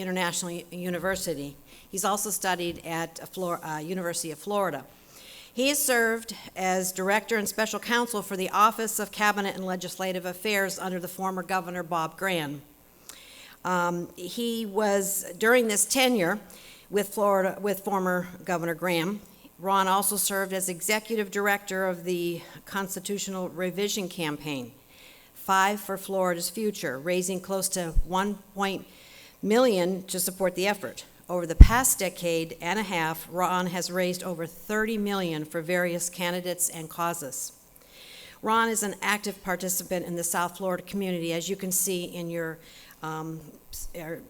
International University. He's also studied at University of Florida. He has served as Director and Special Counsel for the Office of Cabinet and Legislative Affairs under the former Governor Bob Gran. He was, during this tenure with former Governor Graham, Ron also served as Executive Director of the Constitutional Revision Campaign, 5 for Florida's Future, raising close to $1 million to support the effort. Over the past decade and a half, Ron has raised over $30 million for various candidates and causes. Ron is an active participant in the South Florida community, as you can see in your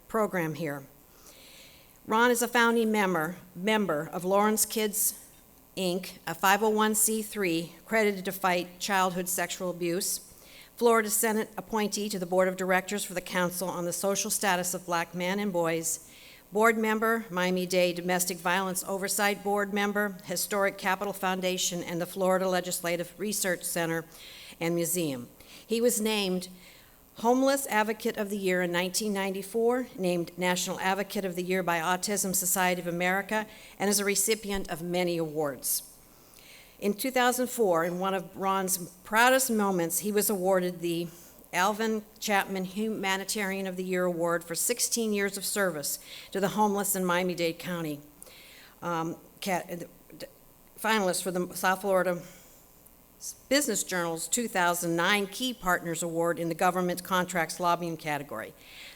program here. Ron is a founding member of Lawrence Kids, Inc., a 501c3 credited to fight childhood sexual abuse, Florida Senate appointee to the Board of Directors for the Council on the Social Status of Black Men and Boys, board member, Miami-Dade Domestic Violence Oversight Board member, Historic Capital Foundation, and the Florida Legislative Research Center and Museum. He was named Homeless Advocate of the Year in 1994, named National Advocate of the Year by Autism Society of America, and is a recipient of many awards. In 2004, in one of Ron's proudest moments, he was awarded the Alvin Chapman Humanitarian of the Year Award for 16 years of service to the homeless in Miami-Dade County. Finalist for the South Florida Business Journal's 2009 Key Partners Award in the Government Contracts Lobbying category.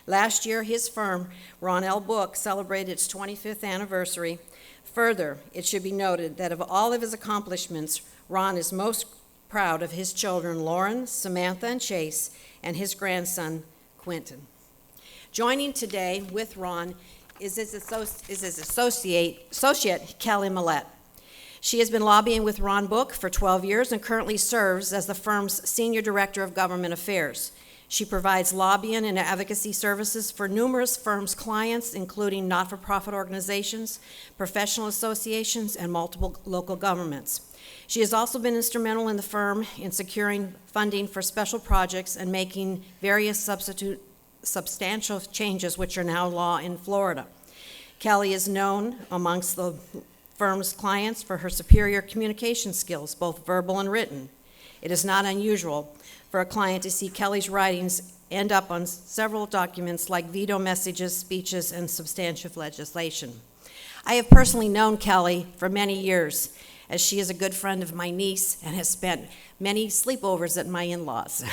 Last year, his firm, Ron L. Book, celebrated its 25th anniversary. Further, it should be noted that of all of his accomplishments, Ron is most proud of his children, Lauren, Samantha, and Chase, and his grandson, Quentin. Joining today with Ron is his associate, Kelly Mallette. She has been lobbying with Ron Book for 12 years and currently serves as the firm's Senior Director of Government Affairs. She provides lobbying and advocacy services for numerous firms' clients, including not-for-profit organizations, professional associations, and multiple local governments. She has also been instrumental in the firm in securing funding for special projects and making various substantial changes which are now law in Florida. Kelly is known amongst the firm's clients for her superior communication skills, both verbal and written. It is not unusual for a client to see Kelly's writings end up on several documents like veto messages, speeches, and substantive legislation. I have personally known Kelly for many years, as she is a good friend of my niece and has spent many sleepovers at my in-laws.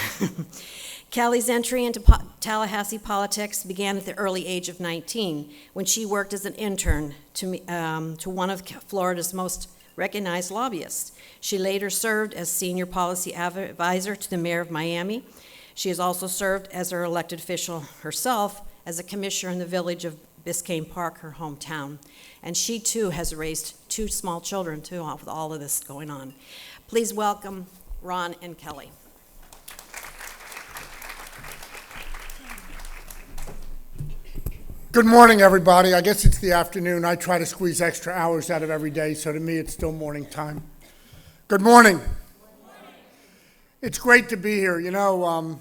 Kelly's entry into Tallahassee politics began at the early age of 19, when she worked as an intern to one of Florida's most recognized lobbyists. She later served as senior policy advisor to the mayor of Miami. She has also served as her elected official herself as a commissioner in the village of Biscayne Park, her hometown. And she too has raised 2 small children too, with all of this going on. Please welcome Ron and Kelly. Good morning, everybody. I guess it's the afternoon. I try to squeeze extra hours out of every day, so to me it's still morning time. Good morning. Good morning. It's great to be here. You know,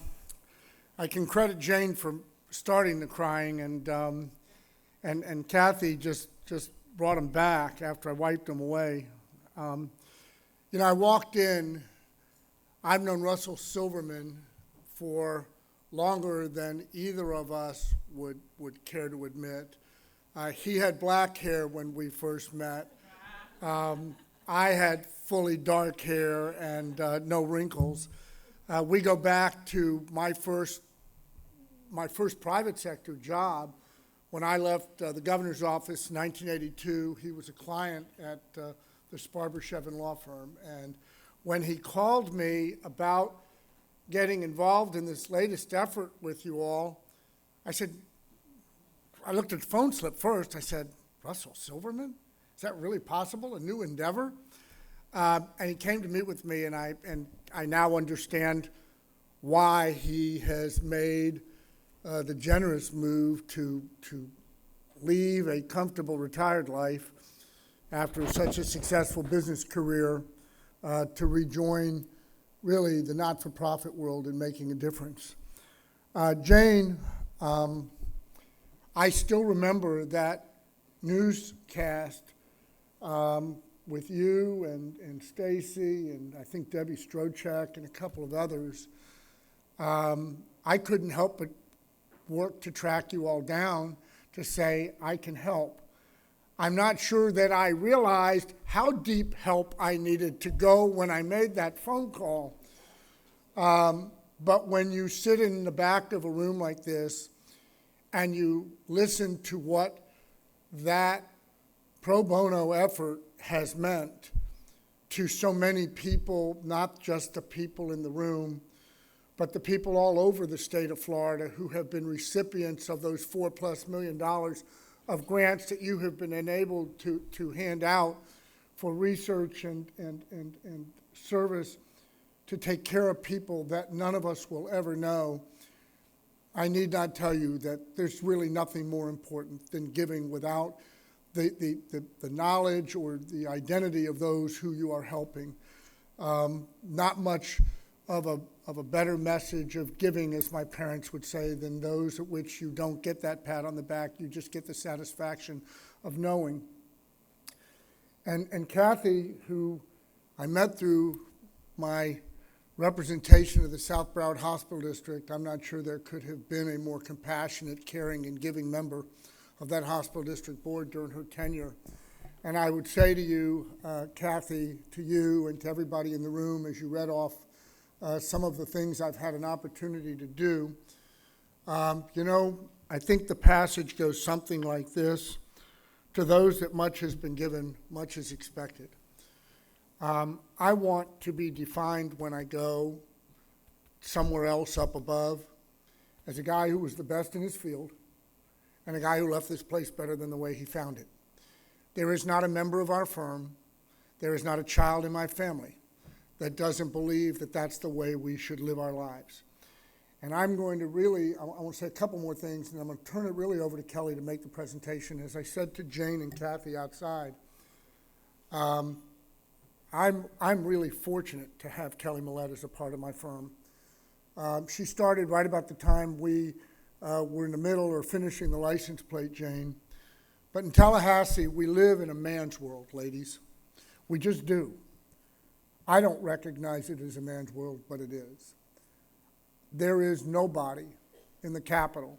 I can credit Jane for starting the crying, and Kathy just brought them back after I wiped them away. You know, I walked in. I've known Russell Silverman for longer than either of us would care to admit. He had black hair when we first met. I had fully dark hair and no wrinkles. We go back to my first private sector job when I left the governor's office in 1982. He was a client at the Sparber-Shevin law firm, and when he called me about getting involved in this latest effort with you all, I looked at the phone slip first. I said, Russell Silverman? Is that really possible? A new endeavor? And he came to meet with me, and I now understand why he has made the generous move to leave a comfortable retired life after such a successful business career to rejoin really the not-for-profit world in making a difference. Jane, I still remember that newscast with you and Stacy and I think Debbie Strochek and a couple of others. I couldn't help but work to track you all down to say, I can help. I'm not sure that I realized how deep help I needed to go when I made that phone call. But when you sit in the back of a room like this and you listen to what that pro bono effort has meant to so many people, not just the people in the room, but the people all over the state of Florida who have been recipients of those $4+ million of grants that you have been enabled to hand out for research and service to take care of people that none of us will ever know. I need not tell you that there's really nothing more important than giving without the knowledge or the identity of those who you are helping. Not much of a better message of giving, as my parents would say, than those at which you don't get that pat on the back. You just get the satisfaction of knowing. And Kathy, who I met through my representation of the South Broward Hospital District, I'm not sure there could have been a more compassionate, caring, and giving member of that hospital district board during her tenure. And I would say to you, Kathy, to you and to everybody in the room, as you read off some of the things I've had an opportunity to do, I think the passage goes something like this: to those that much has been given, much is expected. I want to be defined when I go somewhere else up above as a guy who was the best in his field and a guy who left this place better than the way he found it. There is not a member of our firm, there is not a child in my family that doesn't believe that that's the way we should live our lives. And I'm going to really, I want to say a couple more things, and I'm going to turn it really over to Kelly to make the presentation. As I said to Jane and Kathy outside, I'm really fortunate to have Kelly Mallette as a part of my firm. She started right about the time we were in the middle or finishing the license plate, Jane. But in Tallahassee, we live in a man's world, ladies. We just do. I don't recognize it as a man's world, but it is. There is nobody in the capital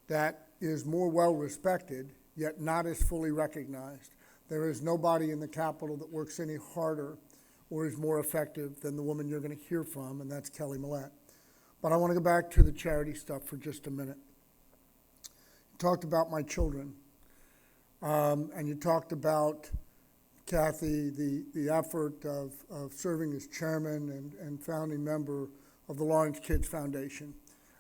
that is more well-respected, yet not as fully recognized. There is nobody in the capital that works any harder or is more effective than the woman you're going to hear from, and that's Kelly Mallette. But I want to go back to the charity stuff for just a minute. You talked about my children, and you talked about, Kathy, the effort of serving as chairman and founding member of the Lawrence Kids Foundation.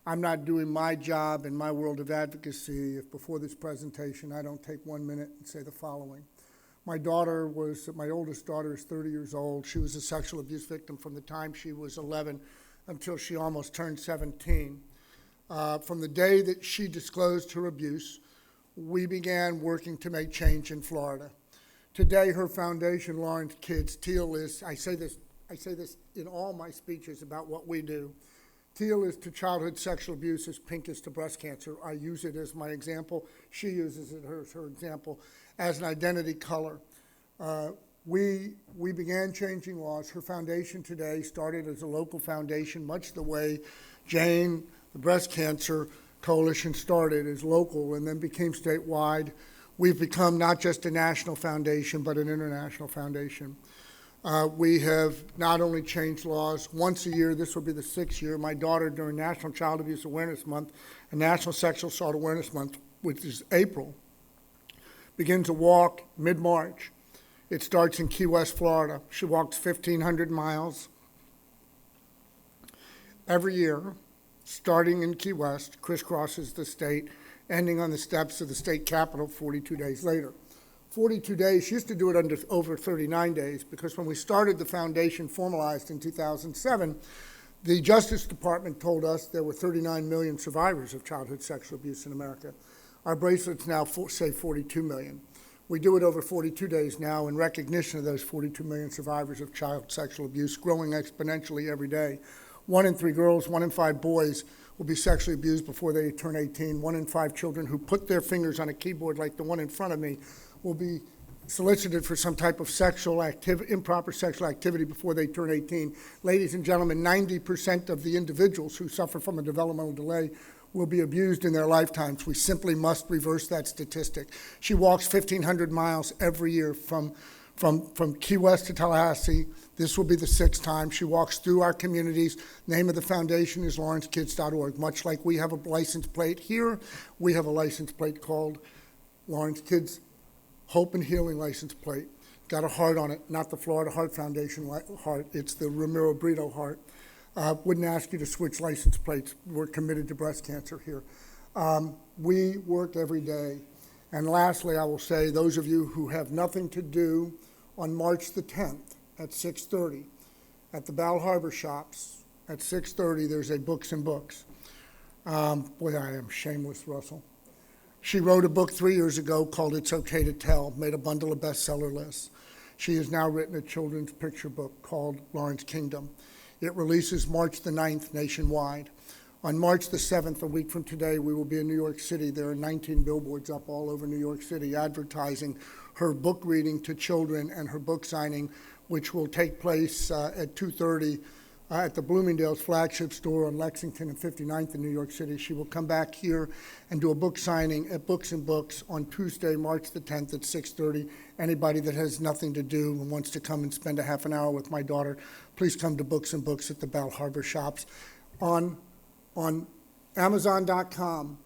I'm not doing my job in my world of advocacy if before this presentation I don't take 1 minute and say the following. My oldest daughter is 30 years old. She was a sexual abuse victim from the time she was 11 until she almost turned 17. From the day that she disclosed her abuse, we began working to make change in Florida. Today, her foundation, Lawrence Kids, Teal is, I say this in all my speeches about what we do. Teal is to childhood sexual abuse as pink is to breast cancer. I use it as my example. She uses it as her example as an identity color. We began changing laws. Her foundation today started as a local foundation, much the way Jane, the Breast Cancer Coalition, started as local and then became statewide. We've become not just a national foundation, but an international foundation. We have not only changed laws once a year, this will be the 6th year. My daughter, during National Child Abuse Awareness Month and National Sexual Assault Awareness Month, which is April, begins a walk mid-March. It starts in Key West, Florida. She walks 1,500 miles every year, starting in Key West, crisscrosses the state, ending on the steps of the state capitol 42 days later. 42 days, she used to do it under over 39 days because when we started the foundation, formalized in 2007, the Justice Department told us there were 39 million survivors of childhood sexual abuse in America. Our bracelets now say 42 million. We do it over 42 days now in recognition of those 42 million survivors of child sexual abuse, growing exponentially every day. 1 in 3 girls, 1 in 5 boys will be sexually abused before they turn 18. 1 in 5 children who put their fingers on a keyboard like the one in front of me will be solicited for some type of improper sexual activity before they turn 18. Ladies and gentlemen, 90% of the individuals who suffer from a developmental delay will be abused in their lifetimes. We simply must reverse that statistic. She walks 1,500 miles every year from Key West to Tallahassee. This will be the 6th time. She walks through our communities. Name of the foundation is lawrencekids.org. Much like we have a license plate here, we have a license plate called Lawrence Kids Hope and Healing license plate. Got a heart on it, not the Florida Heart Foundation heart. It's the Ramiro Brito heart. Wouldn't ask you to switch license plates. We're committed to breast cancer here. We work every day. And lastly, I will say, those of you who have nothing to do, on March the 10th at 6:30 at the Bal Harbor shops at 6:30, there's a Books and Books. Boy, I am shameless, Russell. She wrote a book 3 years ago called It's Okay to Tell, made a bundle of bestseller lists. She has now written a children's picture book called Lawrence Kingdom. It releases March the 9th nationwide. On March the 7th, a week from today, we will be in New York City. There are 19 billboards up all over New York City advertising her book reading to children and her book signing, which will take place at 2:30 at the Bloomingdale's flagship store on Lexington and 59th in New York City. She will come back here and do a book signing at Books and Books on Tuesday, March the 10th at 6:30. Anybody that has nothing to do and wants to come and spend a half an hour with my daughter, please come to Books and Books at the Bal Harbor shops. On Amazon.com,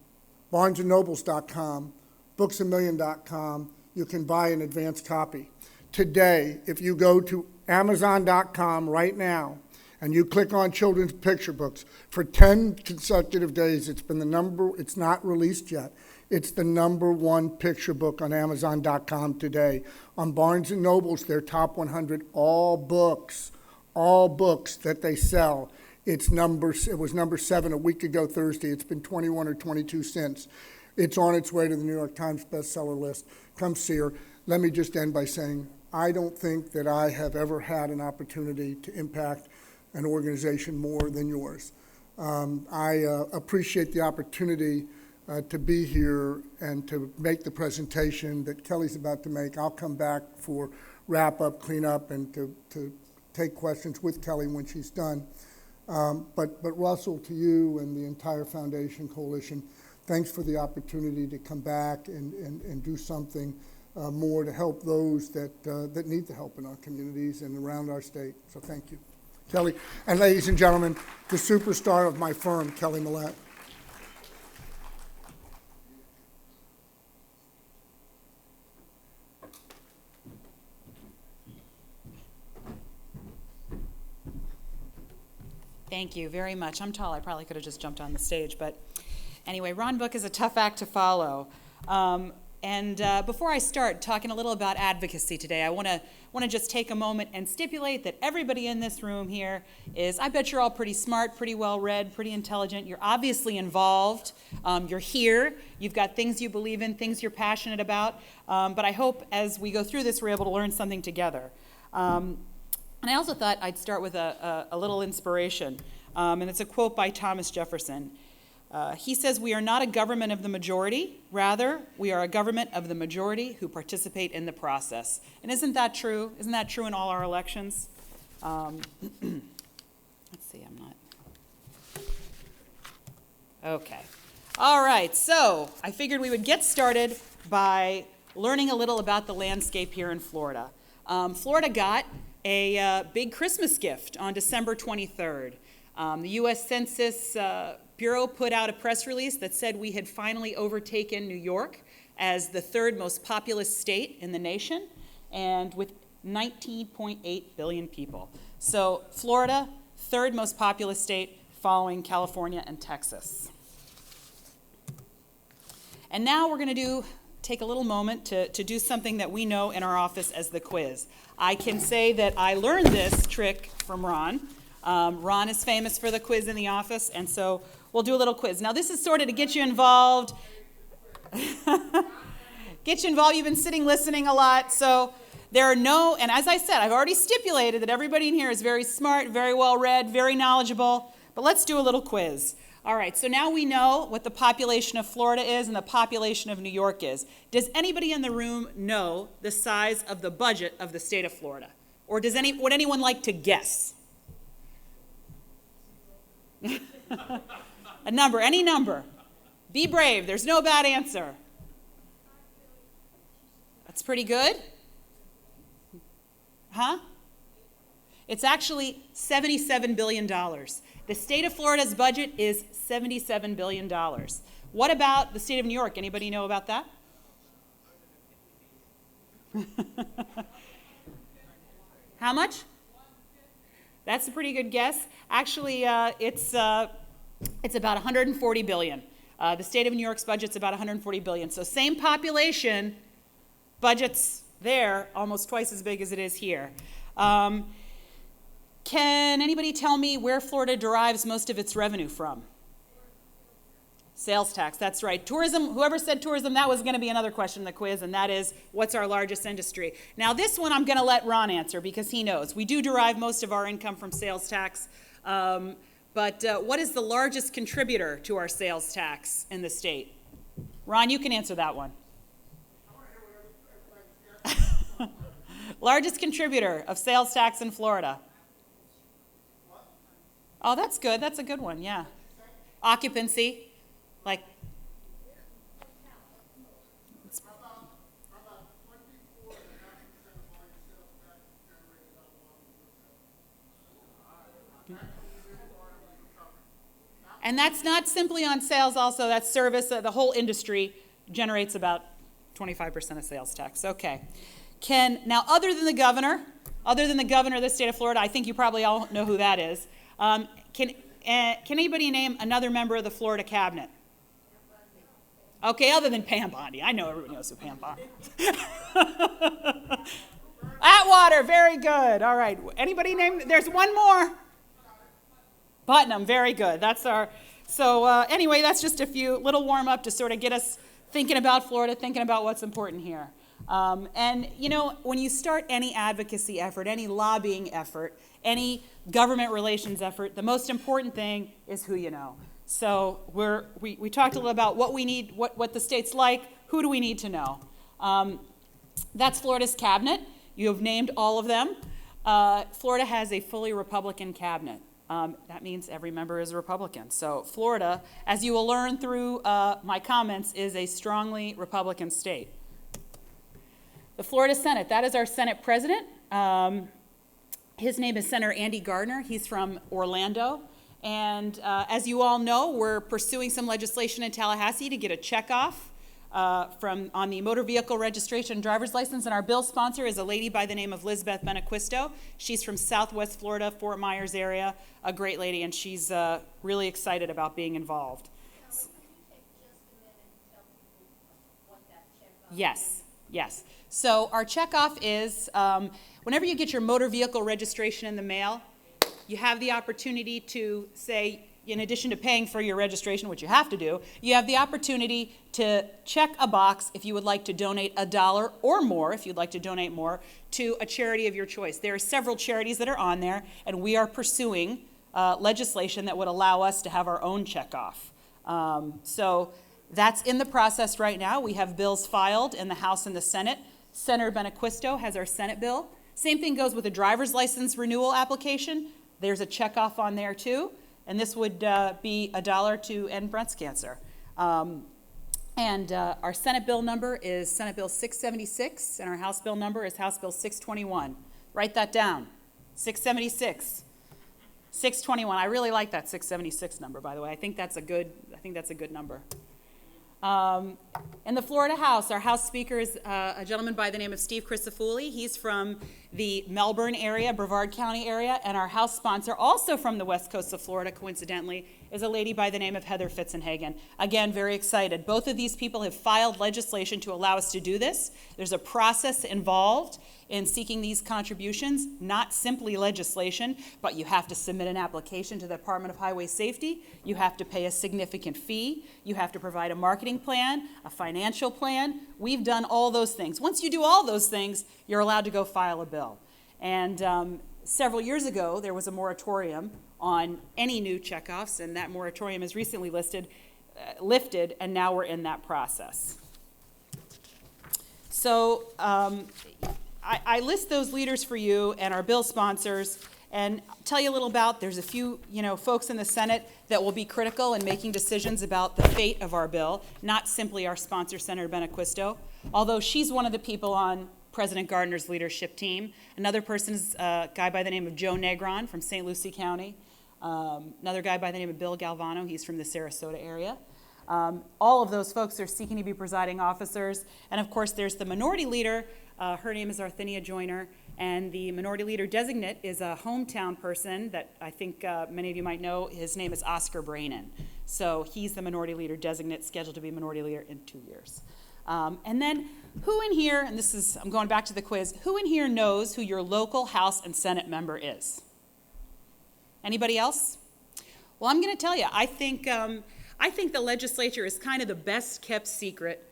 BarnesandNobles.com, BooksAMillion.com, you can buy an advanced copy. Today, if you go to Amazon.com right now, and you click on children's picture books, for 10 consecutive days, it's not released yet. It's the #1 picture book on Amazon.com today. On Barnes & Noble's, their top 100, all books that they sell. It was number 7 a week ago Thursday. It's been 21 or 22 since. It's on its way to the New York Times bestseller list. Come see her. Let me just end by saying, I don't think that I have ever had an opportunity to impact an organization more than yours. I appreciate the opportunity to be here and to make the presentation that Kelly's about to make. I'll come back for wrap-up, clean-up, and to take questions with Kelly when she's done. But Russell, to you and the entire Foundation Coalition, thanks for the opportunity to come back and do something more to help those that need the help in our communities and around our state. So thank you. Kelly, and ladies and gentlemen, the superstar of my firm, Kelly Mallette. Thank you very much. I'm tall. I probably could have just jumped on the stage. But anyway, Ron Book is a tough act to follow. Before I start talking a little about advocacy today, I want to just take a moment and stipulate that everybody in this room here is, I bet you're all pretty smart, pretty well-read, pretty intelligent. You're obviously involved. You're here. You've got things you believe in, things you're passionate about. But I hope as we go through this, we're able to learn something together. And I also thought I'd start with a little inspiration. And it's a quote by Thomas Jefferson. He says, "We are not a government of the majority. Rather, we are a government of the majority who participate in the process." And isn't that true? Isn't that true in all our elections? Let's see, I'm not. Okay. All right, so I figured we would get started by learning a little about the landscape here in Florida. Florida got a big Christmas gift on December 23rd. The U.S. Census Bureau put out a press release that said we had finally overtaken New York as the 3rd most populous state in the nation, and with 19.8 billion people. So Florida, 3rd most populous state, following California and Texas. And now we're going to take a little moment to do something that we know in our office as the quiz. I can say that I learned this trick from Ron. Ron is famous for the quiz in the office, and so we'll do a little quiz. Now, this is sort of to get you involved. Get you involved. You've been sitting listening a lot, so there are no, and as I said, I've already stipulated that everybody in here is very smart, very well read, very knowledgeable, but let's do a little quiz. All right, so now we know what the population of Florida is and the population of New York is. Does anybody in the room know the size of the budget of the state of Florida? Or would anyone like to guess? A number, any number. Be brave, there's no bad answer. That's pretty good. Huh? It's actually $77 billion. The state of Florida's budget is $77 billion. What about the state of New York? Anybody know about that? How much? That's a pretty good guess. Actually, it's about 140 billion. The state of New York's budget's about 140 billion. So same population, budget's there almost twice as big as it is here. Can anybody tell me where Florida derives most of its revenue from? Sales tax, that's right. Tourism, whoever said tourism, that was going to be another question in the quiz, and that is, what's our largest industry? Now this one I'm going to let Ron answer because he knows. We do derive most of our income from sales tax, but what is the largest contributor to our sales tax in the state? Ron, you can answer that one. Largest contributor of sales tax in Florida. Oh, that's good. That's a good one, yeah. Occupancy, like. And that's not simply on sales also, that's service. The whole industry generates about 25% of sales tax. Okay. Now, other than the governor of the state of Florida, I think you probably all know who that is. Can anybody name another member of the Florida cabinet? Okay, other than Pam Bondi. I know everybody knows who Pam Bondi is. Atwater, very good. All right. Anybody name? There's one more. Putnam, very good. That's our. So anyway, that's just a few little warm up to sort of get us thinking about Florida, thinking about what's important here. And you know, when you start any advocacy effort, any lobbying effort, any government relations effort, the most important thing is who you know. So we talked a little about what we need, what the state's like, who do we need to know? That's Florida's cabinet. You have named all of them. Florida has a fully Republican cabinet. That means every member is a Republican. So Florida, as you will learn through my comments, is a strongly Republican state. The Florida Senate, that is our Senate president. His name is Senator Andy Gardner. He's from Orlando. And as you all know, we're pursuing some legislation in Tallahassee to get a checkoff on the motor vehicle registration driver's license. And our bill sponsor is a lady by the name of Lizbeth Benaquisto. She's from Southwest Florida, Fort Myers area, a great lady, and she's really excited about being involved. Yes. So our checkoff is whenever you get your motor vehicle registration in the mail, you have the opportunity to say, in addition to paying for your registration, which you have to do, you have the opportunity to check a box if you would like to donate $1 or more, if you'd like to donate more, to a charity of your choice. There are several charities that are on there, and we are pursuing legislation that would allow us to have our own checkoff. So that's in the process right now. We have bills filed in the House and the Senate. Senator Benaquisto has our Senate bill. Same thing goes with a driver's license renewal application. There's a checkoff on there too. And this would be $1 to end breast cancer. And our Senate bill number is Senate Bill 676, and our House bill number is House Bill 621. Write that down, 676. 621. I really like that 676 number, by the way. I think that's a good number. In the Florida House, our House Speaker is a gentleman by the name of Steve Crisafulli. He's from the Melbourne area, Brevard County area, and our House sponsor, also from the west coast of Florida, coincidentally, is a lady by the name of Heather Fitzenhagen. Again, very excited. Both of these people have filed legislation to allow us to do this. There's a process involved in seeking these contributions, not simply legislation, but you have to submit an application to the Department of Highway Safety. You have to pay a significant fee. You have to provide a marketing plan, a financial plan. We've done all those things. Once you do all those things, you're allowed to go file a bill. And several years ago, there was a moratorium on any new checkoffs, and that moratorium is recently lifted, and now we're in that process. So I list those leaders for you and our bill sponsors, and tell you a little about, there's a few, folks in the Senate that will be critical in making decisions about the fate of our bill, not simply our sponsor, Senator Benaquisto, although she's one of the people on President Gardner's leadership team. Another person is a guy by the name of Joe Negron from St. Lucie County. Another guy by the name of Bill Galvano, he's from the Sarasota area. All of those folks are seeking to be presiding officers. And of course, there's the minority leader. Her name is Arthenia Joyner. And the minority leader designate is a hometown person that I think many of you might know. His name is Oscar Brainin. So he's the minority leader designate, scheduled to be minority leader in 2 years. And then who in here, and this is, I'm going back to the quiz, who in here knows who your local House and Senate member is? Anybody else? Well, I'm going to tell you, I think the legislature is kind of the best kept secret.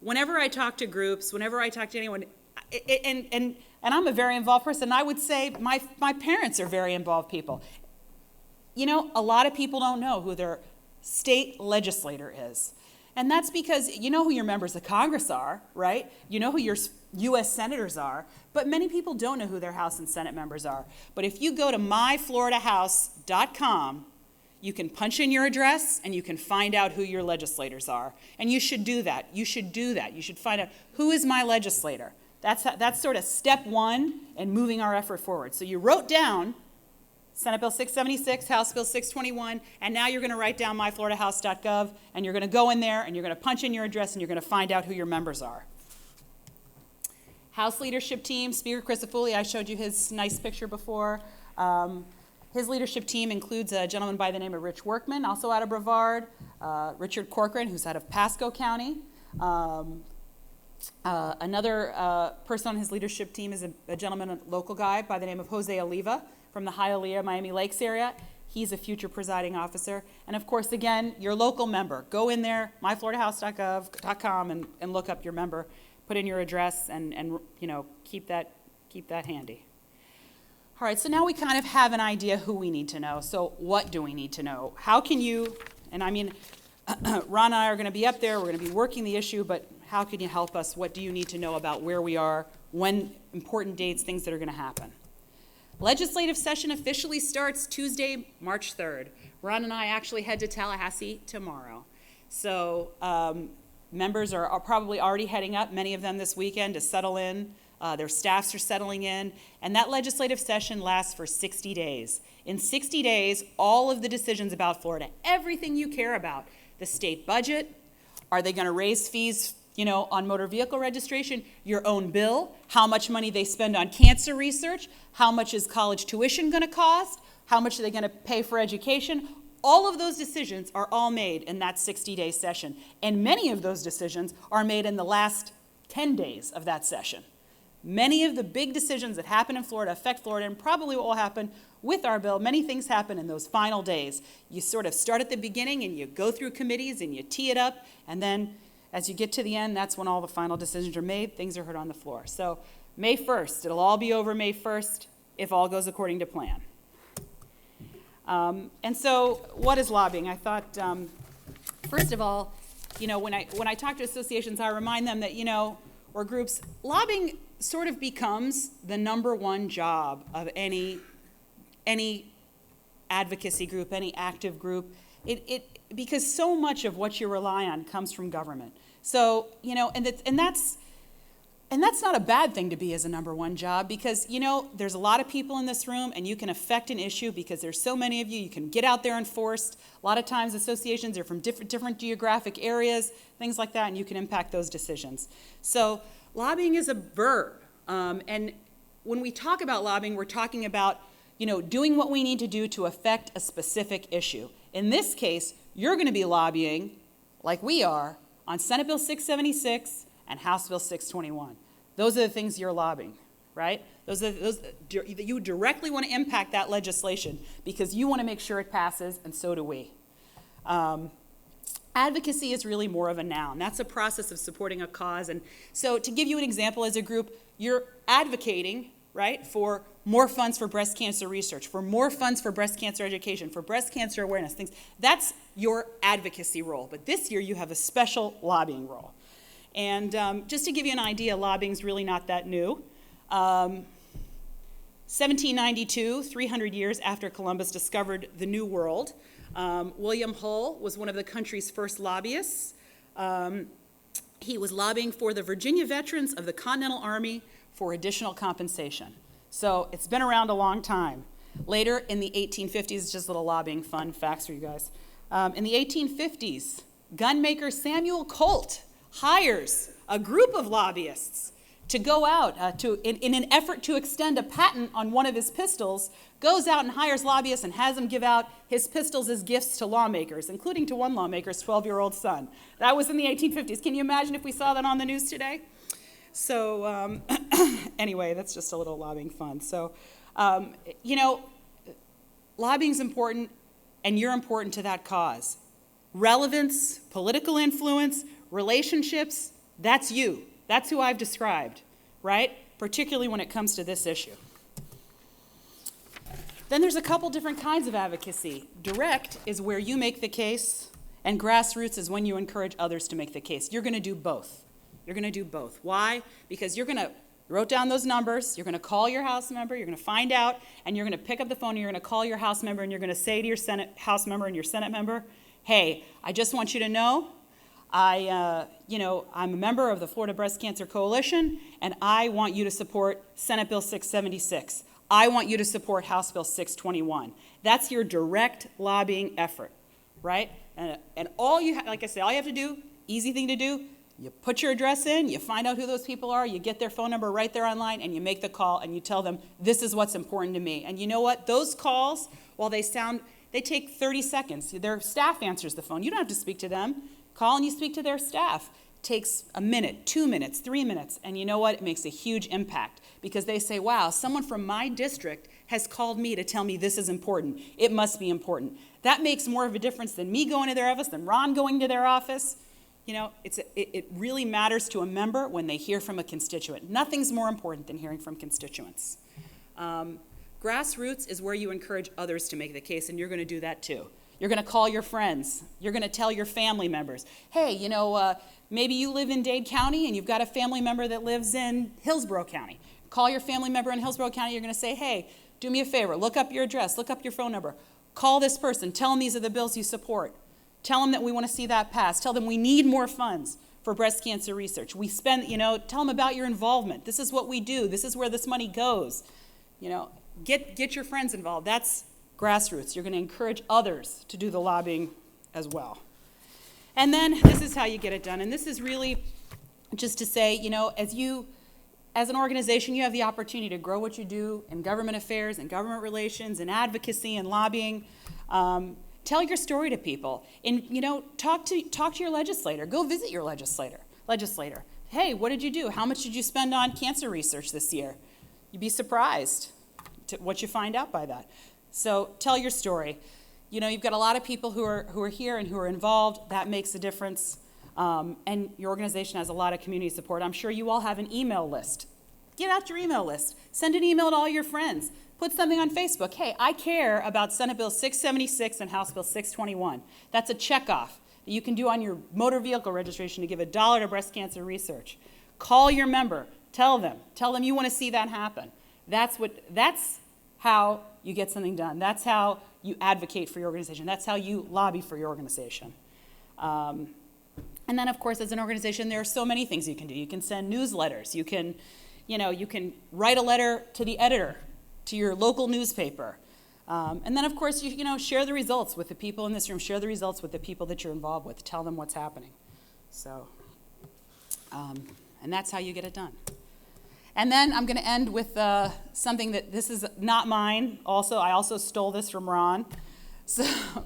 Whenever I talk to groups, whenever I talk to anyone, and I'm a very involved person, I would say my parents are very involved people. A lot of people don't know who their state legislator is. And that's because you know who your members of Congress are, right? You know who your U.S. senators are, but many people don't know who their House and Senate members are. But if you go to myfloridahouse.com, you can punch in your address and you can find out who your legislators are. And you should do that. You should do that. You should find out who is my legislator. That's sort of step one in moving our effort forward. So you wrote down Senate Bill 676, House Bill 621, and now you're going to write down myfloridahouse.gov, and you're going to go in there, and you're going to punch in your address, and you're going to find out who your members are. House leadership team, Speaker Crisafulli, I showed you his nice picture before. His leadership team includes a gentleman by the name of Rich Workman, also out of Brevard, Richard Corcoran, who's out of Pasco County. Another person on his leadership team is a gentleman, a local guy by the name of Jose Oliva, from the Hialeah, Miami Lakes area. He's a future presiding officer. And of course, again, your local member. Go in there, myfloridahouse.gov.com, and look up your member, put in your address, and keep that handy. All right, so now we kind of have an idea who we need to know. So what do we need to know? How can you, and I mean, Ron and I are going to be up there, we're going to be working the issue, but how can you help us? What do you need to know about where we are, when, important dates, things that are going to happen? Legislative session officially starts Tuesday, March 3rd. Ron and I actually head to Tallahassee tomorrow. So members are probably already heading up, many of them this weekend, to settle in. Their staffs are settling in. And that legislative session lasts for 60 days. In 60 days, all of the decisions about Florida, everything you care about, the state budget, are they going to raise fees on motor vehicle registration, your own bill, how much money they spend on cancer research, how much is college tuition going to cost, how much are they going to pay for education. All of those decisions are all made in that 60-day session. And many of those decisions are made in the last 10 days of that session. Many of the big decisions that happen in Florida affect Florida, and probably what will happen with our bill, many things happen in those final days. You sort of start at the beginning and you go through committees and you tee it up, and then as you get to the end, that's when all the final decisions are made, things are heard on the floor. So May 1st, it'll all be over May 1st if all goes according to plan. And so what is lobbying? I thought, first of all, when I talk to associations, I remind them that, or groups, lobbying sort of becomes the number one job of any advocacy group, any active group. Because so much of what you rely on comes from government. So, and that's not a bad thing to be as a number one job, because, there's a lot of people in this room and you can affect an issue because there's so many of you. You can get out there and force. A lot of times associations are from different geographic areas, things like that, and you can impact those decisions. So lobbying is a verb. And when we talk about lobbying, we're talking about, doing what we need to do to affect a specific issue. In this case, you're going to be lobbying, like we are, on Senate Bill 676 and House Bill 621. Those are the things you're lobbying, right? You directly want to impact that legislation because you want to make sure it passes, and so do we. Advocacy is really more of a noun. That's a process of supporting a cause. And so to give you an example, as a group, you're advocating right? For more funds for breast cancer research, for more funds for breast cancer education, for breast cancer awareness, things. That's your advocacy role. But this year you have a special lobbying role. And just to give you an idea, lobbying is really not that new. 1792, 300 years after Columbus discovered the New World, William Hull was one of the country's first lobbyists. He was lobbying for the Virginia veterans of the Continental Army for additional compensation. So it's been around a long time. Later in the 1850s, just a little lobbying fun facts for you guys. In the 1850s, gunmaker Samuel Colt hires a group of lobbyists to go out in an effort to extend a patent on one of his pistols, goes out and hires lobbyists and has them give out his pistols as gifts to lawmakers, including to one lawmaker's 12-year-old son. That was in the 1850s. Can you imagine if we saw that on the news today? So anyway, that's just a little lobbying fun. So, lobbying's important, and you're important to that cause. Relevance, political influence, relationships, that's you. That's who I've described, right? Particularly when it comes to this issue. Then there's a couple different kinds of advocacy. Direct is where you make the case, and grassroots is when you encourage others to make the case. You're going to do both. You're going to do both. Why? Because you're going to wrote down those numbers, you're going to call your House member, you're going to find out, and you're going to pick up the phone, and you're going to call your House member, and you're going to say to your House member and your Senate member, hey, I just want you to know, I'm a member of the Florida Breast Cancer Coalition, and I want you to support Senate Bill 676. I want you to support House Bill 621. That's your direct lobbying effort, right? And all you like I say, all you have to do, easy thing to do, you put your address in, you find out who those people are, you get their phone number right there online, and you make the call, and you tell them, this is what's important to me. And you know what? Those calls, while they take 30 seconds. Their staff answers the phone. You don't have to speak to them. Call and you speak to their staff. It takes a minute, 2 minutes, 3 minutes, and you know what? It makes a huge impact because they say, wow, someone from my district has called me to tell me this is important. It must be important. That makes more of a difference than me going to their office, than Ron going to their office. You know, it really matters to a member when they hear from a constituent. Nothing's more important than hearing from constituents. Grassroots is where you encourage others to make the case, and you're going to do that too. You're going to call your friends. You're going to tell your family members, hey, maybe you live in Dade County and you've got a family member that lives in Hillsborough County. Call your family member in Hillsborough County. You're going to say, hey, do me a favor. Look up your address. Look up your phone number. Call this person. Tell them these are the bills you support. Tell them that we want to see that passed. Tell them we need more funds for breast cancer research. We spend, tell them about your involvement. This is what we do. This is where this money goes. Get your friends involved. That's grassroots. You're going to encourage others to do the lobbying as well. And then this is how you get it done. And this is really just to say, as an organization, you have the opportunity to grow what you do in government affairs and government relations and advocacy and lobbying. Tell your story to people. And, talk to your legislator. Go visit your legislator. Hey, what did you do? How much did you spend on cancer research this year? You'd be surprised to what you find out by that. So tell your story. You've got a lot of people who are here and who are involved. That makes a difference. And your organization has a lot of community support. I'm sure you all have an email list. Get out your email list. Send an email to all your friends. Put something on Facebook. Hey, I care about Senate Bill 676 and House Bill 621. That's a checkoff that you can do on your motor vehicle registration to give $1 to breast cancer research. Call your member. Tell them you want to see that happen. That's how you get something done. That's how you advocate for your organization. That's how you lobby for your organization. And then, of course, as an organization, there are so many things you can do. You can send newsletters. You can write a letter to the editor, to your local newspaper. And then, of course, you share the results with the people in this room. Share the results with the people that you're involved with. Tell them what's happening. So, and that's how you get it done. And then I'm going to end with something that this is not mine. I also stole this from Ron.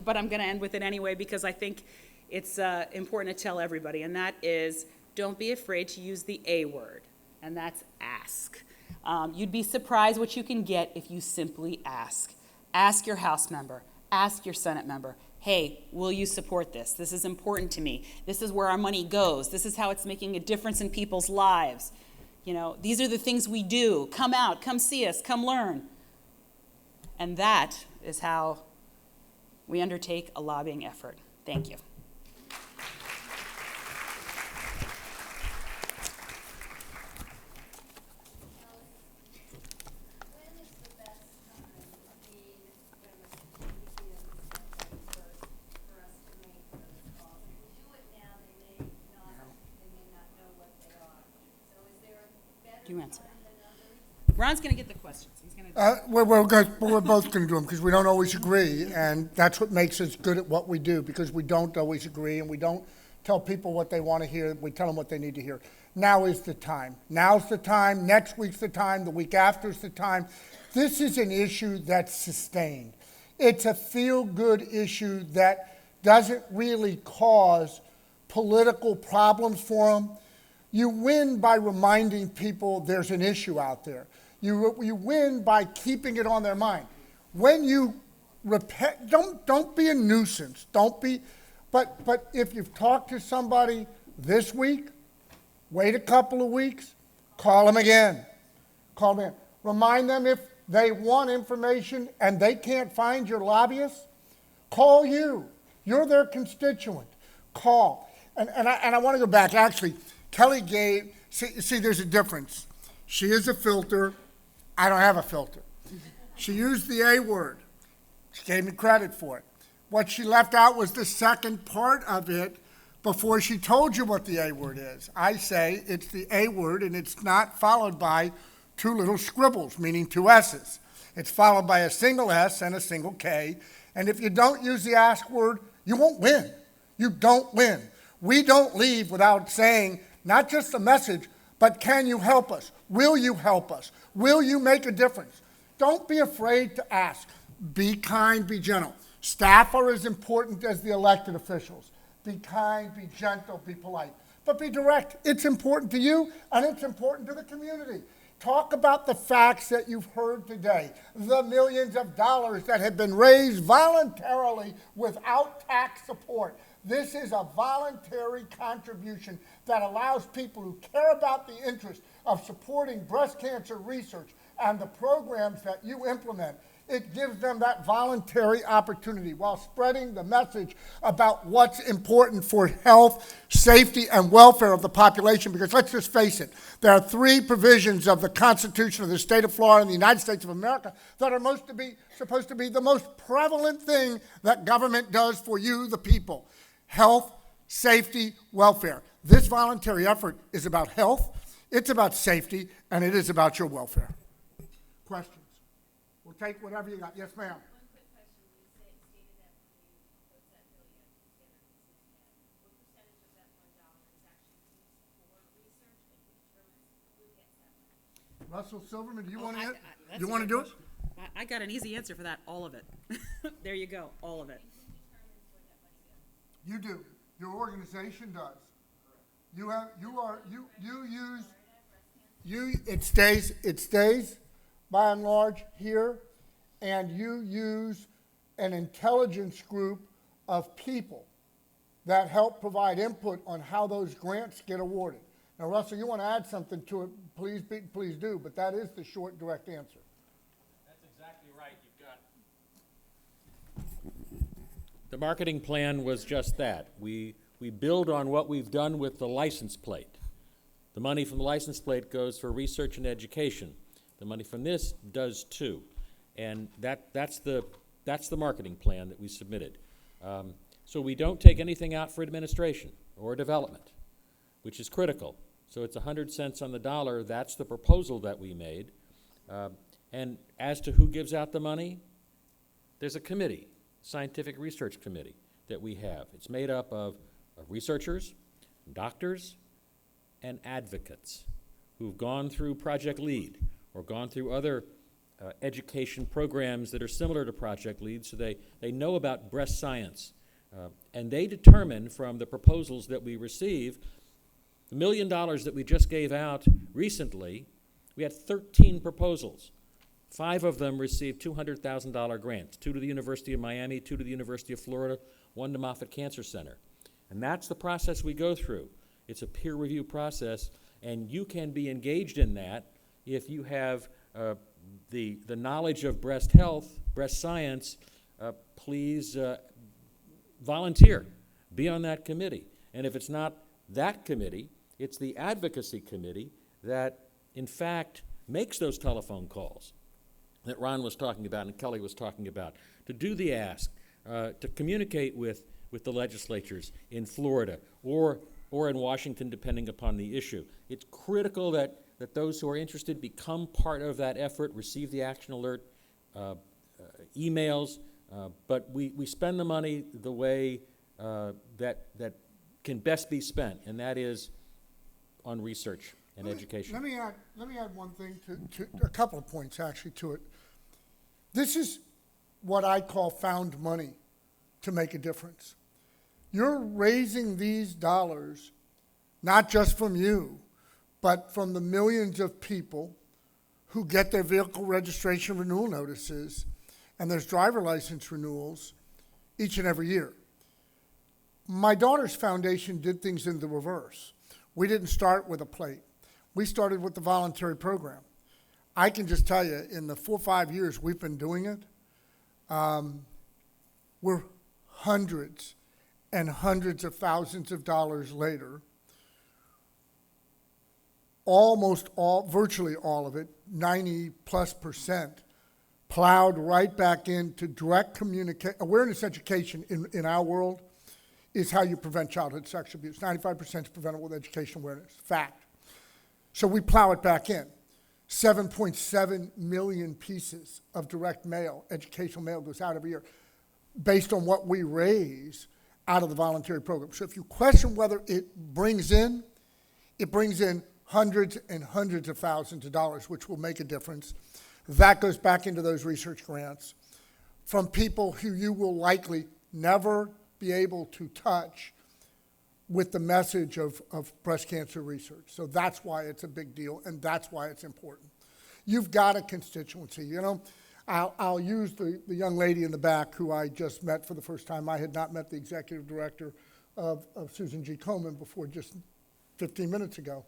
But I'm going to end with it anyway because I think it's important to tell everybody. And that is, don't be afraid to use the A word. And that's ask. You'd be surprised what you can get if you simply ask. Ask your House member. Ask your Senate member. Hey, will you support this? This is important to me. This is where our money goes. This is how it's making a difference in people's lives. You know, these are the things we do. Come out, come see us, come learn. And that is how we undertake a lobbying effort. Thank you. You answer. Ron's going to get the questions. He's going to. We're both going to do them because we don't always agree, and that's what makes us good at what we do, because we don't always agree and we don't tell people what they want to hear. We tell them what they need to hear. Now is the time. Now's the time. Next week's the time. The week after is the time. This is an issue that's sustained. It's a feel-good issue that doesn't really cause political problems for them. You win by reminding people there's an issue out there. You win by keeping it on their mind. When you repent, don't be a nuisance. Don't be, but if you've talked to somebody this week, wait a couple of weeks, call them again. Call them in. Remind them if they want information and they can't find your lobbyist, call you. You're their constituent. Call. And I want to go back, actually. Kelly gave, see, there's a difference. She is a filter. I don't have a filter. She used the A word. She gave me credit for it. What she left out was the second part of it before she told you what the A word is. I say it's the A word, and it's not followed by two little scribbles, meaning two S's. It's followed by a single S and a single K. And if you don't use the ask word, you won't win. You don't win. We don't leave without saying, not just a message, but can you help us? Will you help us? Will you make a difference? Don't be afraid to ask. Be kind, be gentle. Staff are as important as the elected officials. Be kind, be gentle, be polite. But be direct. It's important to you, and it's important to the community. Talk about the facts that you've heard today, the millions of dollars that have been raised voluntarily without tax support. This is a voluntary contribution that allows people who care about the interest of supporting breast cancer research and the programs that you implement. It gives them that voluntary opportunity while spreading the message about what's important for health, safety, and welfare of the population. Because let's just face it, there are three provisions of the Constitution of the state of Florida and the United States of America that are supposed to be the most prevalent thing that government does for you, the people. Health, safety, welfare. This voluntary effort is about health, it's about safety, and it is about your welfare. Questions? We'll take whatever you got. Yes, ma'am. One quick question. You stated that when you propose that bill, you have to get what percentage of that $1 is actually used for research, and who determines who gets that money? Russell Silverman, do you want to that's you a want to good do it? question. I got an easy answer for that. All of it. There you go. All of it. You do. Your organization does. It stays by and large here, and you use an intelligence group of people that help provide input on how those grants get awarded. Now, Russell, you want to add something to it, please do, but that is the short, direct answer. That's exactly right. The marketing plan was just that. We build on what we've done with the license plate. The money from the license plate goes for research and education. The money from this does too. And that's the marketing plan that we submitted. So we don't take anything out for administration or development, which is critical. So it's 100 cents on the dollar. That's the proposal that we made. And as to who gives out the money, there's a committee, scientific research committee that we have. It's made up of researchers, doctors, and advocates who've gone through Project LEAD or gone through other education programs that are similar to Project LEAD, so they know about breast science. And they determine from the proposals that we receive, the $1 million that we just gave out recently, we had 13 proposals. 5 of them received $200,000 grants, 2 to the University of Miami, 2 to the University of Florida, 1 to Moffitt Cancer Center. And that's the process we go through. It's a peer review process, And you can be engaged in that if you have the knowledge of breast health, breast science. Please volunteer, be on that committee. And if it's not that committee, it's the advocacy committee that, in fact, makes those telephone calls that Ron was talking about and Kelly was talking about, to do the ask, to communicate with the legislatures in Florida or in Washington, depending upon the issue. It's critical that those who are interested become part of that effort, receive the action alert, emails, but we spend the money the way that can best be spent, and that is on research and education. Let me add one thing to a couple of points actually to it. This is what I call found money to make a difference. You're raising these dollars not just from you, but from the millions of people who get their vehicle registration renewal notices and there's driver license renewals each and every year. My daughter's foundation did things in the reverse. We didn't start with a plate. We started with the voluntary program. I can just tell you, in the 4 or 5 years we've been doing it, we're hundreds and hundreds of thousands of dollars later. Virtually all of it, 90+%, plowed right back into direct awareness education in our world is how you prevent childhood sexual abuse. 95% is preventable with education awareness, fact. So we plow it back in. 7.7 million pieces of direct mail, educational mail goes out every year based on what we raise out of the voluntary program. So if you question whether it brings in hundreds and hundreds of thousands of dollars, which will make a difference. That goes back into those research grants from people who you will likely never be able to touch with the message of breast cancer research. So that's why it's a big deal, and that's why it's important. You've got a constituency. You know, I'll use the young lady in the back who I just met for the first time. I had not met the executive director of Susan G. Komen before just 15 minutes ago.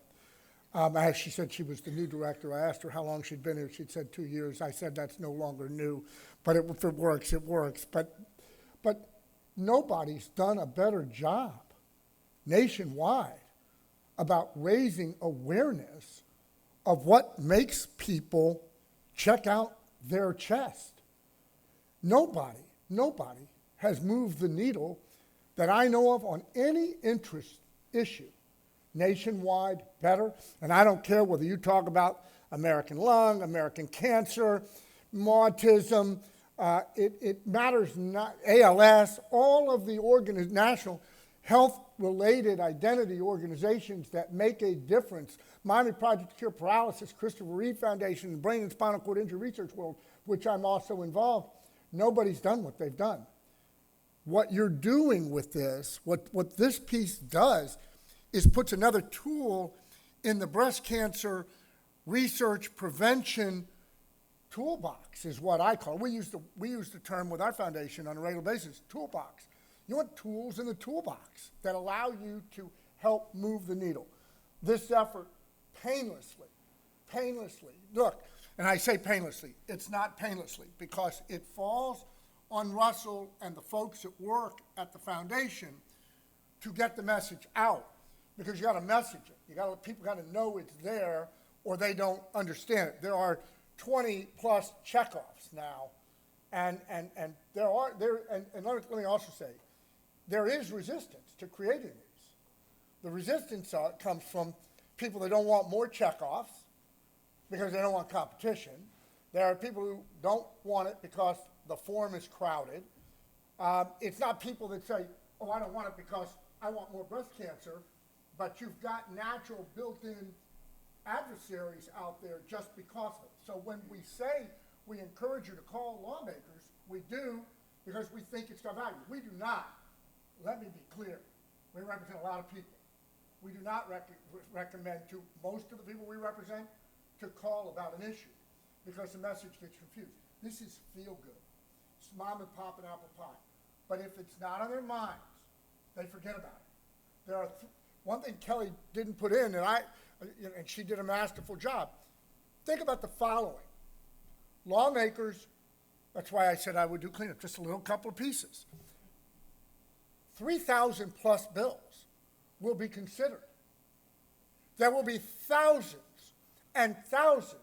She said she was the new director. I asked her how long she'd been here. She'd said 2 years. I said that's no longer new, but if it works, it works. But nobody's done a better job nationwide about raising awareness of what makes people check out their chest. Nobody has moved the needle that I know of on any interest issue nationwide better. And I don't care whether you talk about American lung, American cancer, autism, it matters not, ALS, all of the national health-related identity organizations that make a difference. Miami Project to Cure Paralysis, Christopher Reeve Foundation, and Brain and Spinal Cord Injury Research World, which I'm also involved, nobody's done what they've done. What you're doing with this, what this piece does, is puts another tool in the breast cancer research prevention toolbox, is what I call it. We use the term with our foundation on a regular basis, toolbox. You want tools in the toolbox that allow you to help move the needle. This effort painlessly, look, and I say painlessly, it's not painlessly because it falls on Russell and the folks that work at the foundation to get the message out, because you got to message it. People got to know it's there, or they don't understand it. There are 20 plus checkoffs now, and let me also say, there is resistance to creating these. The resistance comes from people that don't want more checkoffs because they don't want competition. There are people who don't want it because the form is crowded. It's not people that say, oh, I don't want it because I want more breast cancer, but you've got natural built-in adversaries out there just because of it. So when we say we encourage you to call lawmakers, we do because we think it's got value. We do not, let me be clear, we represent a lot of people. We do not recommend to most of the people we represent to call about an issue because the message gets confused. This is feel good. It's mom and pop and apple pie. But if it's not on their minds, they forget about it. There are one thing Kelly didn't put in, and and she did a masterful job. Think about the following. Lawmakers, that's why I said I would do cleanup, just a little couple of pieces. 3,000 plus bills will be considered. There will be thousands and thousands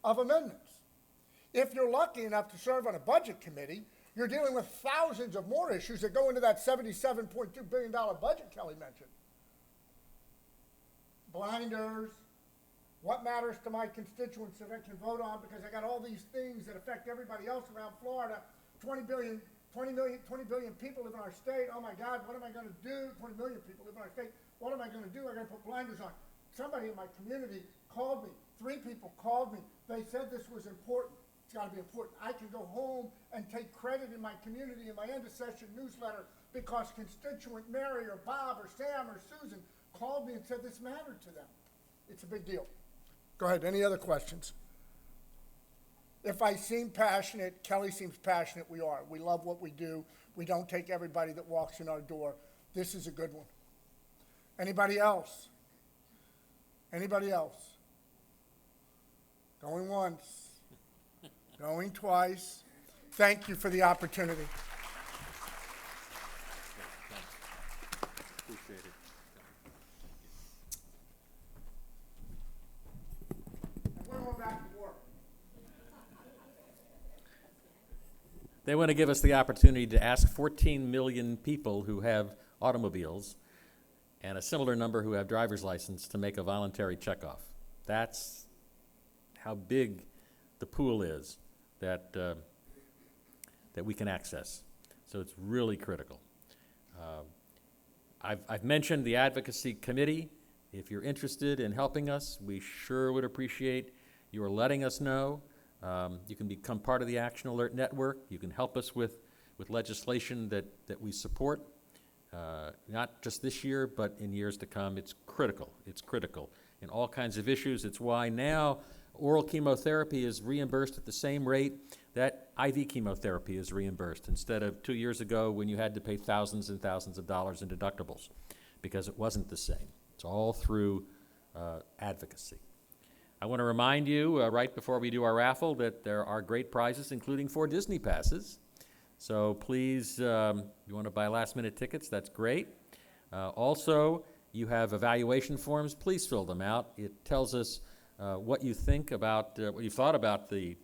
of amendments. If you're lucky enough to serve on a budget committee, you're dealing with thousands of more issues that go into that $77.2 billion budget Kelly mentioned. Blinders, what matters to my constituents that I can vote on because I got all these things that affect everybody else around Florida. 20 billion people live in our state. Oh my God, what am I going to do? 20 million people live in our state. What am I going to do? I got to put blinders on. Somebody in my community called me. 3 people called me. They said this was important. It's got to be important. I can go home and take credit in my community in my end of session newsletter because constituent Mary or Bob or Sam or Susan called me and said this mattered to them. It's a big deal. Go ahead. Any other questions? If I seem passionate, Kelly seems passionate, we are. We love what we do. We don't take everybody that walks in our door. This is a good one. Anybody else? Anybody else? Going once. Going twice. Thank you for the opportunity. Appreciate it. And we're going back to work. They want to give us the opportunity to ask 14 million people who have automobiles and a similar number who have driver's license to make a voluntary checkoff. That's how big the pool is that we can access. So it's really critical. I've mentioned the Advocacy Committee. If you're interested in helping us, we sure would appreciate your letting us know. You can become part of the Action Alert Network. You can help us with legislation that we support, not just this year, but in years to come. It's critical. It's critical in all kinds of issues. It's why now oral chemotherapy is reimbursed at the same rate that IV chemotherapy is reimbursed, instead of 2 years ago when you had to pay thousands and thousands of dollars in deductibles, because it wasn't the same. It's all through advocacy. I want to remind you, right before we do our raffle, that there are great prizes, including 4 Disney passes. So please, you want to buy last-minute tickets, that's great. Also, you have evaluation forms. Please fill them out. It tells us what you think about, what you thought about the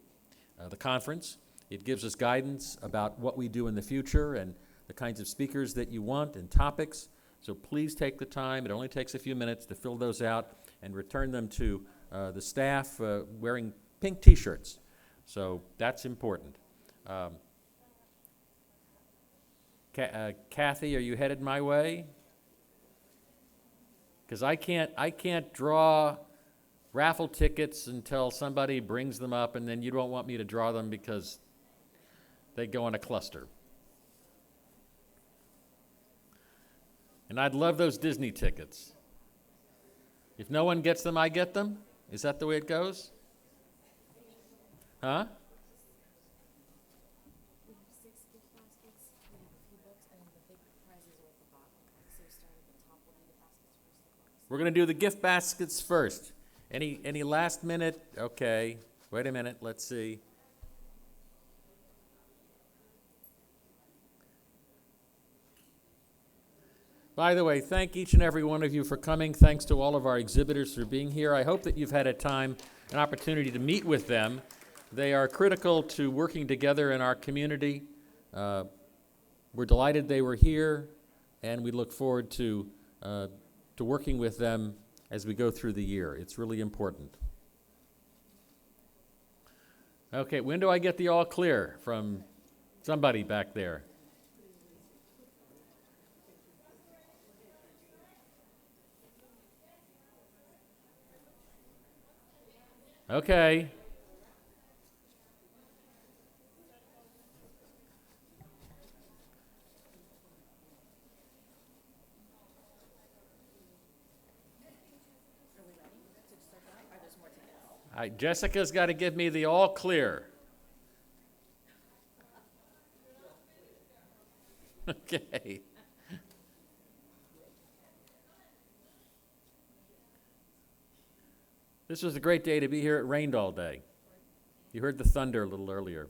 conference. It gives us guidance about what we do in the future and the kinds of speakers that you want and topics. So please take the time. It only takes a few minutes to fill those out and return them to the staff wearing pink T-shirts. So that's important. Kathy, are you headed my way? Because I can't draw raffle tickets until somebody brings them up, and then you don't want me to draw them because they go in a cluster. And I'd love those Disney tickets. If no one gets them, I get them? Is that the way it goes? Huh? We have 6 gift baskets, we have a few books, and the big prizes are at the bottom. So we start at the top, we'll do the baskets first. We're going to do the gift baskets first. Any last minute? Okay. Wait a minute. Let's see. By the way, thank each and every one of you for coming. Thanks to all of our exhibitors for being here. I hope that you've had an opportunity to meet with them. They are critical to working together in our community. We're delighted they were here, and we look forward to working with them as we go through the year. It's really important. Okay, when do I get the all clear from somebody back there? Okay. Jessica's got to give me the all clear. Okay. This was a great day to be here. It rained all day. You heard the thunder a little earlier.